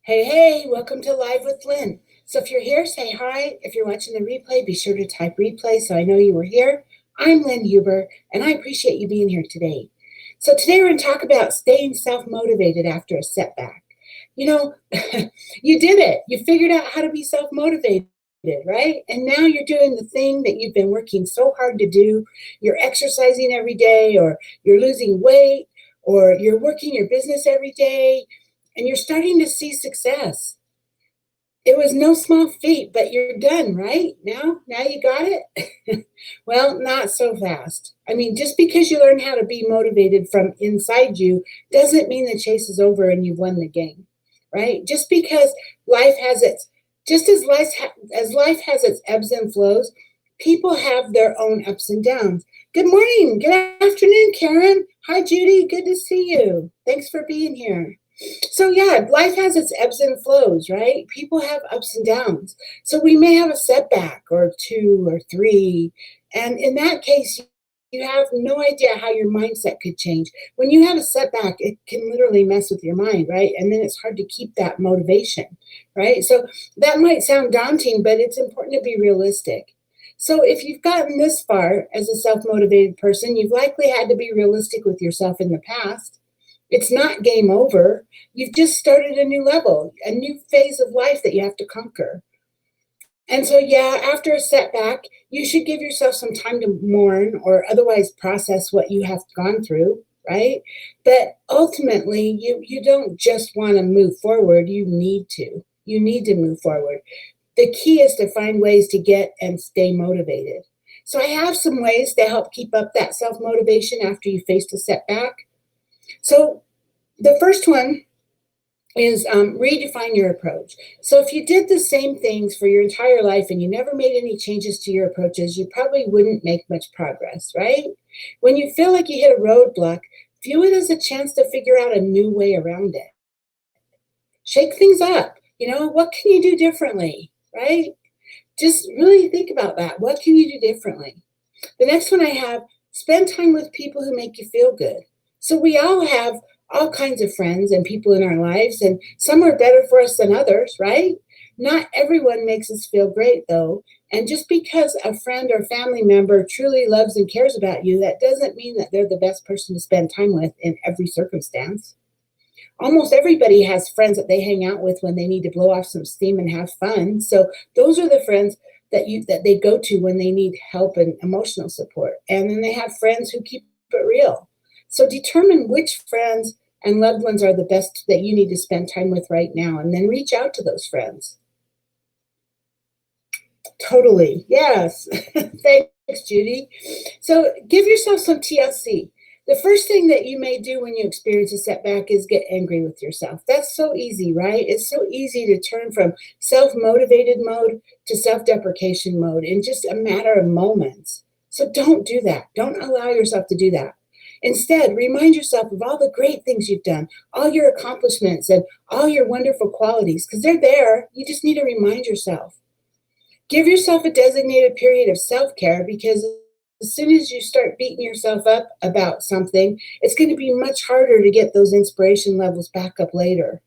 Hey, hey, welcome to Live with Lynn. So if you're here, say hi. If you're watching the replay, be sure to type replay so I know you were here. I'm Lynn Huber, and I appreciate you being here today. So today we're going to talk about staying self-motivated after a setback. You know, you did it. You figured out how to be self-motivated, right? And now you're doing the thing that you've been working so hard to do. You're exercising every day, or you're losing weight, or you're working your business every day, and you're starting to see success. It was no small feat, but you're done, right? Now you got it? Well, not so fast. I mean, just because you learn how to be motivated from inside you doesn't mean the chase is over and you've won the game, right? Just because life has its, just as life has its ebbs and flows, people have their own ups and downs. Good morning, good afternoon, Karen. Hi, Judy. Good to see you. Thanks for being here. So yeah, life has its ebbs and flows, right? People have ups and downs. So we may have a setback or two or three. And in that case, you have no idea how your mindset could change. When you have a setback, it can literally mess with your mind, right? And then it's hard to keep that motivation, right? So that might sound daunting, but it's important to be realistic. So if you've gotten this far as a self-motivated person, you've likely had to be realistic with yourself in the past. It's not game over. You've just started a new level, a new phase of life that you have to conquer. And so, yeah, after a setback, you should give yourself some time to mourn or otherwise process what you have gone through, right? But ultimately, you don't just want to move forward, you need to. You need to move forward. The key is to find ways to get and stay motivated. So I have some ways to help keep up that self-motivation after you faced a setback. So the first one is redefine your approach. So if you did the same things for your entire life and you never made any changes to your approaches, you probably wouldn't make much progress, right? When you feel like you hit a roadblock, view it as a chance to figure out a new way around it. Shake things up. What can you do differently, right? Just really think about that. What can you do differently? The next one I have, spend time with people who make you feel good. So we all have all kinds of friends and people in our lives, and some are better for us than others, right? Not everyone makes us feel great, though. And just because a friend or family member truly loves and cares about you, that doesn't mean that they're the best person to spend time with in every circumstance. Almost everybody has friends that they hang out with when they need to blow off some steam and have fun. So those are the friends that they go to when they need help and emotional support. And then they have friends who keep it real. So determine which friends and loved ones are the best that you need to spend time with right now, and then reach out to those friends. Totally. Yes. Thanks, Judy. So give yourself some TLC. The first thing that you may do when you experience a setback is get angry with yourself. That's so easy, right? It's so easy to turn from self-motivated mode to self-deprecation mode in just a matter of moments. So don't do that. Don't allow yourself to do that. Instead, remind yourself of all the great things you've done, all your accomplishments, and all your wonderful qualities, because they're there. You just need to remind yourself. Give yourself a designated period of self-care, because as soon as you start beating yourself up about something, it's going to be much harder to get those inspiration levels back up later.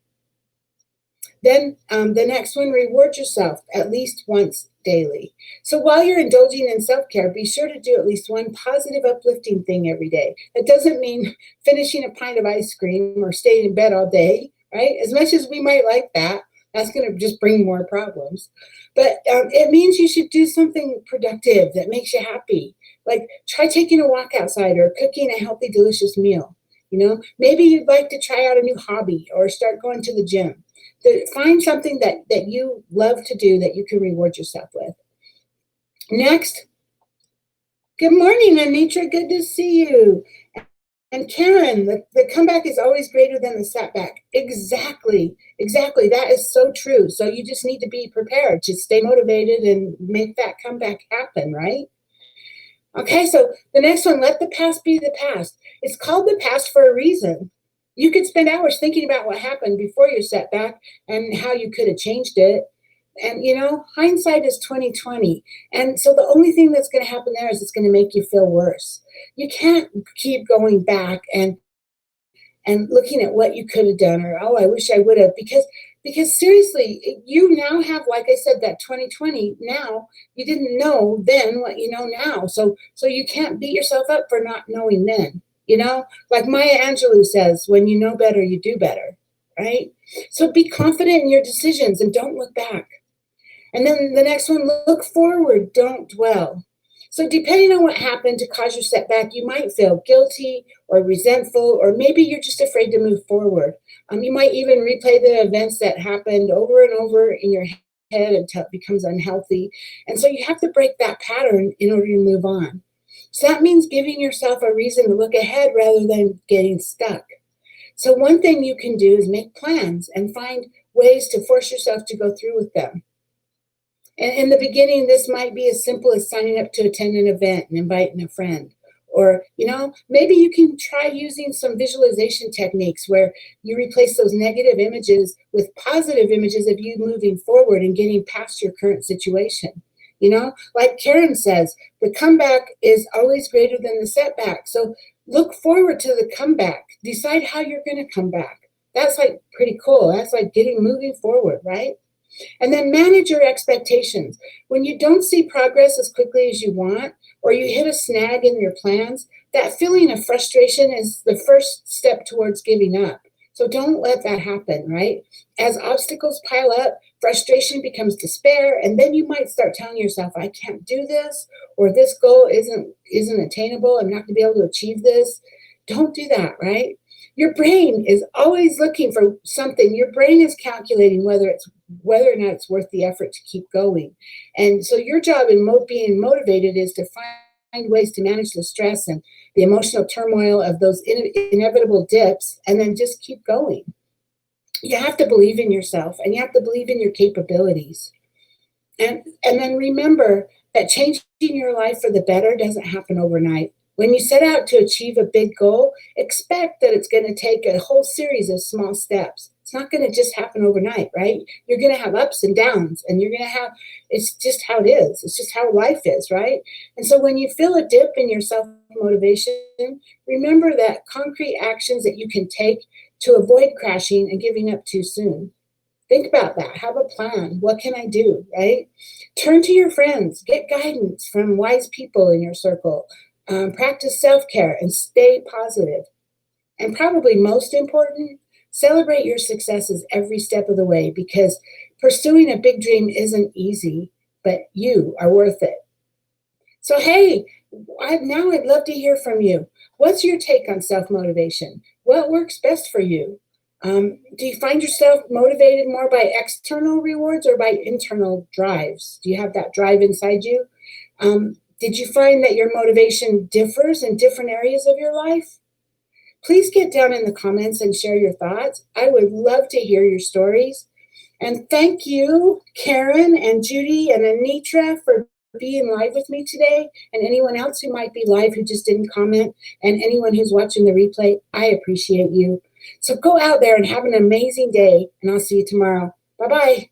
Then the next one, reward yourself at least once daily. So while you're indulging in self-care, be sure to do at least one positive, uplifting thing every day. That doesn't mean finishing a pint of ice cream or staying in bed all day, right? As much as we might like that, that's going to just bring more problems. But it means you should do something productive that makes you happy. Like try taking a walk outside or cooking a healthy, delicious meal. Maybe you'd like to try out a new hobby or start going to the gym. Find something that you love to do that you can reward yourself with. Next, good morning, Anitra. Good to see you. And Karen, the comeback is always greater than the setback. Exactly. That is so true. So you just need to be prepared to stay motivated and make that comeback happen, right? Okay, so the next one, let the past be the past. It's called the past for a reason. You could spend hours thinking about what happened before your setback and how you could have changed it. And hindsight is 2020. And so the only thing that's going to happen there is it's going to make you feel worse. You can't keep going back and looking at what you could have done, or, oh, I wish I would have, because Because seriously, you now have, like I said, that 2020 now. You didn't know then what you know now. So you can't beat yourself up for not knowing then. Like Maya Angelou says, when you know better, you do better, right? So be confident in your decisions and don't look back. And then the next one, look forward, don't dwell. So depending on what happened to cause your setback, you might feel guilty or resentful, or maybe you're just afraid to move forward. You might even replay the events that happened over and over in your head until it becomes unhealthy. And so you have to break that pattern in order to move on. So that means giving yourself a reason to look ahead rather than getting stuck. So one thing you can do is make plans and find ways to force yourself to go through with them. And in the beginning, this might be as simple as signing up to attend an event and inviting a friend. Or, maybe you can try using some visualization techniques where you replace those negative images with positive images of you moving forward and getting past your current situation. Like Karen says, the comeback is always greater than the setback. So look forward to the comeback. Decide how you're going to come back. That's like pretty cool. That's like moving forward, right? And then manage your expectations. When you don't see progress as quickly as you want, or you hit a snag in your plans, that feeling of frustration is the first step towards giving up. So don't let that happen, right? As obstacles pile up, frustration becomes despair, and then you might start telling yourself, I can't do this, or this goal isn't attainable. I'm not going to be able to achieve this. Don't do that, right? Your brain is always looking for something. Your brain is calculating whether or not it's worth the effort to keep going. And so your job in being motivated is to find ways to manage the stress and the emotional turmoil of those inevitable dips, and then just keep going. You have to believe in yourself, and you have to believe in your capabilities. And then remember that changing your life for the better doesn't happen overnight. When you set out to achieve a big goal, expect that it's going to take a whole series of small steps. It's not going to just happen overnight, right? You're going to have ups and downs, and it's just how it is. It's just how life is, right? And so when you feel a dip in your self-motivation, remember that concrete actions that you can take to avoid crashing and giving up too soon. Think about that. Have a plan. What can I do, right? Turn to your friends. Get guidance from wise people in your circle. Practice self-care and stay positive. And probably most important, celebrate your successes every step of the way, because pursuing a big dream isn't easy, but you are worth it. So, hey, I'd love to hear from you. What's your take on self-motivation? What works best for you? Do you find yourself motivated more by external rewards or by internal drives? Do you have that drive inside you? Did you find that your motivation differs in different areas of your life? Please get down in the comments and share your thoughts. I would love to hear your stories. And thank you, Karen and Judy and Anitra, for being live with me today, and anyone else who might be live who just didn't comment, and anyone who's watching the replay. I appreciate you. So go out there and have an amazing day, and I'll see you tomorrow. Bye-bye.